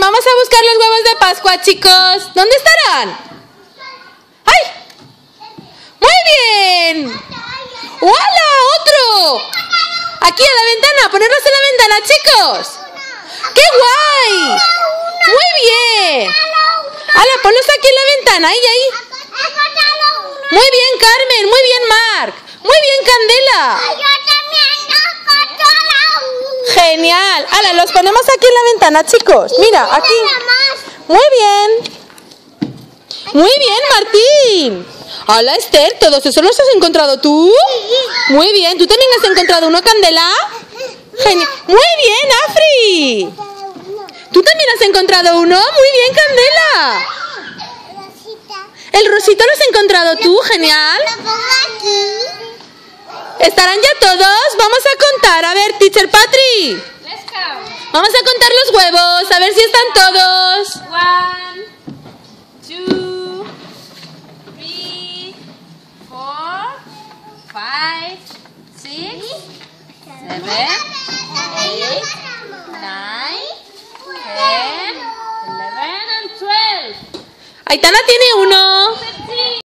vamos a buscar los huevos de Pascua, chicos. ¿Dónde estarán? ¡Ay! ¡Muy bien! ¡Hola! ¡Otro! Aquí a la ventana, ponerlos en la ventana, chicos. ¡Qué guay! ¡Muy bien! ¡Hala, ponlos aquí en la ventana! ¡Ahí! Muy bien, Carmen. Muy bien, Marc. Muy bien, Candela. Genial. ¡Hala, los ponemos aquí en la ventana, chicos! Mira, aquí. Muy bien. Muy bien, Martín. Hola, Esther. ¿Todos esos los has encontrado tú? Muy bien. ¿Tú también has encontrado uno, Candela? Genial. Muy bien, Afri. ¿Tú también has encontrado uno? Muy bien, Candela. ¿El rosito lo has encontrado tú? Genial. ¿Estarán ya todos? Vamos a contar. A ver, Teacher Patri. Vamos a contar los huevos. A ver si están todos. 1, 2, 3, 4, 5, 6, 7, 8, 9, 10, 11 and 12. Aitana tiene uno.